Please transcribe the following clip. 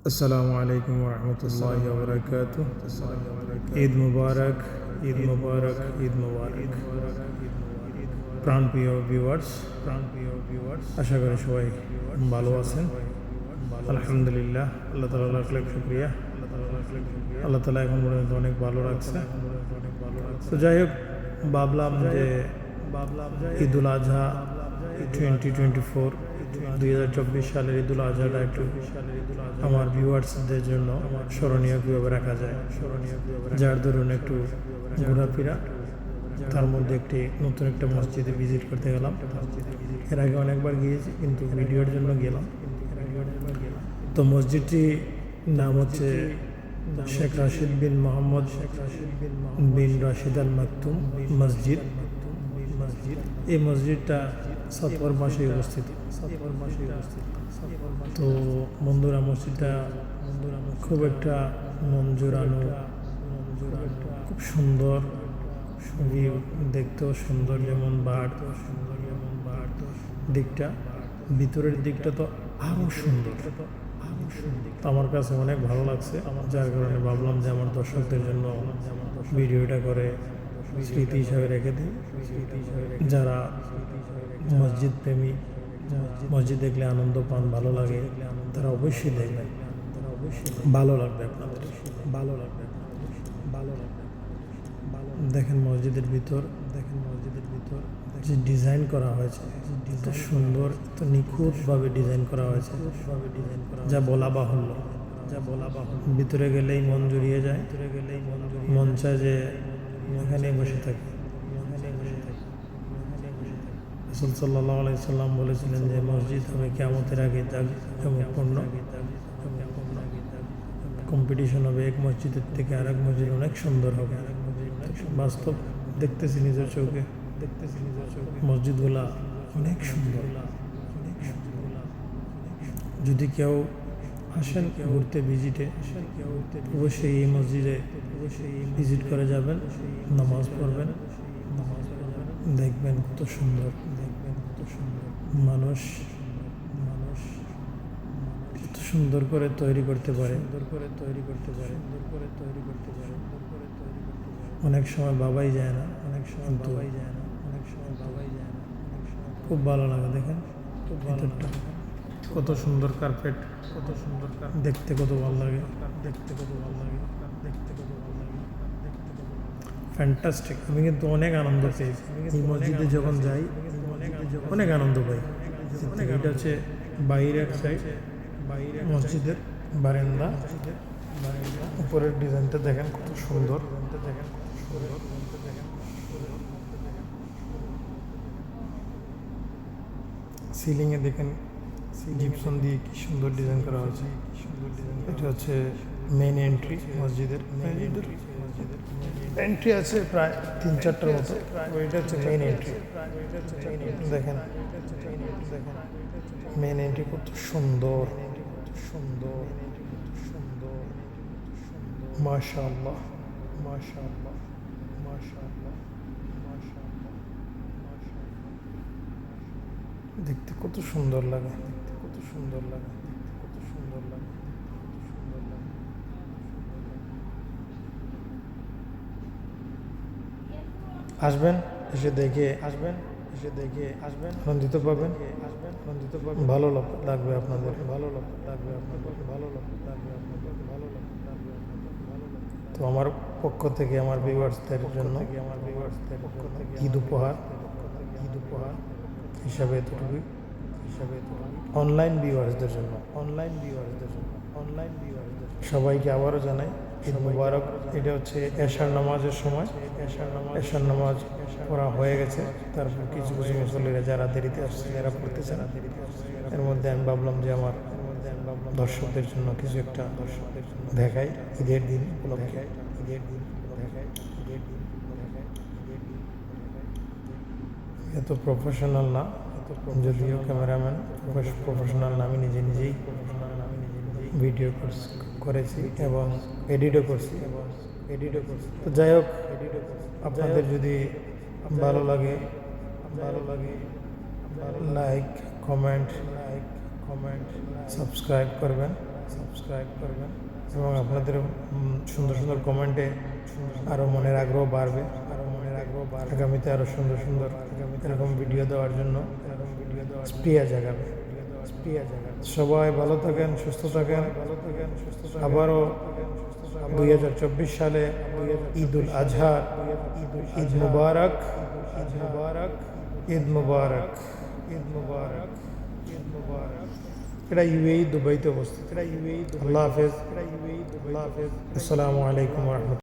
আসসালামু আলাইকুম ওরহমতুল্লাহি ওয়াবারাকাতুহ। ঈদ মুবারক, ঈদ মুবারক, ঈদ মুবারক। প্রাণপ্রিয় ভিউয়ার্স, আশা করি সবাই ভালো আছেন। আলহামদুলিল্লাহ, আল্লাহ তাআলা লাখ লাখ শুকরিয়া। আল্লাহ তাআলা এখন পর্যন্ত অনেক ভালো রাখছে। তো যাই হোক, ভাবলাম যে ঈদুল আজহা 2024 2024 সালের ঈদুল আজহাটা একটু আমার ভিউয়ার্সদের জন্য স্মরণীয় কীভাবে রাখা যায়, যার ধরুন একটু ঘোরাফেরা, তার মধ্যে একটি নতুন একটা মসজিদে ভিজিট করতে গেলাম। এর আগে অনেকবার গিয়েছি, কিন্তু ভিডিওর জন্য গেলাম। তো মসজিদটির নাম হচ্ছে শেখ রাশিদ বিন মোহাম্মদ বিন রাশিদ আল মাকতুম মসজিদ। এই মসজিদটা সাতওয়ার পাশে অবস্থিত। তো বন্ধুরা, মসজিদটা খুব একটা মন জোড়ানো, খুব সুন্দর ভিউ, দেখতেও সুন্দর যেমন বাড় দিকটা, ভিতরের দিকটা তো আরও সুন্দর। তো আমার কাছে অনেক ভালো লাগছে, যার কারণে ভাবলাম যে আমার দর্শকদের জন্য ভিডিওটা করে স্মৃতি হিসাবে রেখে দিই। যারা মসজিদ প্রেমী, মসজিদ দেখলে আনন্দ পান, ভালো লাগে, তারা অবশ্যই দেখবেন, ভালো লাগবে আপনাদের, ভালো লাগবে। দেখেন মসজিদের ভিতর যে ডিজাইন করা হয়েছে, এত সুন্দর, এত নিখুঁতভাবে ডিজাইন করা হয়েছে, যা বলা বাহুল্য। ভিতরে গেলেই মন জুড়িয়ে যায়, মন চায় যে এখানে বসে থাকি। রাসূল সাল্লাল্লাহু আলাইহি সাল্লাম বলেছিলেন যে মসজিদ হবে কিয়ামতের আগে জাঁকজমকপূর্ণ, কম্পিটিশন হবে, এক মসজিদের থেকে আরেক মসজিদ অনেক সুন্দর হবে। বাস্তব দেখতেছি নিজের চোখে, মসজিদগুলা অনেক সুন্দর। যদি কেউ আসেন ঘুরতে, ভিজিটে, অবশ্যই এই মসজিদে ভিজিট করে যাবেন, নামাজ পড়বেন, দেখবেন কত সুন্দর। মানুষ কত সুন্দর করে তৈরি করতে পারে। অনেক সময় ভাবাই যায় না, খুব ভালো লাগে। দেখেন ভিতরটা কত সুন্দর, কার্পেট দেখতে কত ভালো লাগে, ফ্যান্টাস্টিক। আমি কিন্তু অনেক আনন্দ পেয়েছি এই মসজিদে যখন যাই, অনেক আনন্দ পাই। এটা হচ্ছে বাইরের এক সাইড, মসজিদের বারান্দা, উপরের ডিজাইনটা দেখেন কত সুন্দর। সিলিংয়ে দেখেন জিপসন দিয়ে কি সুন্দর ডিজাইন করা হয়েছে। এটা হচ্ছে মেইন এন্ট্রি মসজিদের। এন্ট্রি আছে প্রায় 3-4টার মতো, এটা হচ্ছে মেইন এন্ট্রি। দেখেন মেইন এন্ট্রি কত সুন্দর, মাশাআল্লাহ। দেখতে কত সুন্দর লাগে, আসবেন, এসে দেখে আনন্দিত পাবেন, ভালো লাগবে আপনাদের। তো আমার পক্ষ থেকে আমার ভিউয়ার্সদের জন্য ঈদ উপহার হিসাবে এতটুকুই। অনলাইন ভিউয়ার্সদের জন্য সবাইকে আবারও জানাই ঈদ মুবারক। এটা হচ্ছে এশার নামাজের সময়, এশার নামাজ পড়া হয়ে গেছে। তারপর কিছু মুসল্লিরা যারা দেরিতে আসছে, যারা পড়তেছে না, এর মধ্যে আমি ভাবলাম যে আমার দর্শকদের জন্য কিছু একটা দেখাই ঈদের দিন উপলক্ষে। এত প্রফেশনাল না, যদিও ক্যামেরাম্যান প্রফেশনাল না, আমি নিজেই ভিডিও করেছি এবং এডিটও করছি। তো যাই হোক, আপনাদের যদি ভালো লাগে লাইক, কমেন্ট, সাবস্ক্রাইব করবেন। সাবস্ক্রাইব করবেন এবং আপনাদের সুন্দর সুন্দর কমেন্টে আরও মনের আগ্রহ বাড়বে। আগামীতে আরও সুন্দর সুন্দর এরকম ভিডিও দেওয়ার জন্য স্প্রিয়া জাগাবে। সবাই ভালো থাকেন, সুস্থ থাকেন। আবারও 2024 সালে ঈদ উল আজহা, ঈদ মুবারক, ঈদ মুবারক, ঈদ মুবারক, ঈদ মুবারক, ঈদ মুবারক। এটা ইউএই দুবাইতে অবস্থিত। আল্লাহ হাফেজ। আসসালামু আলাইকুম ওয়া রাহমাতুল্লাহ।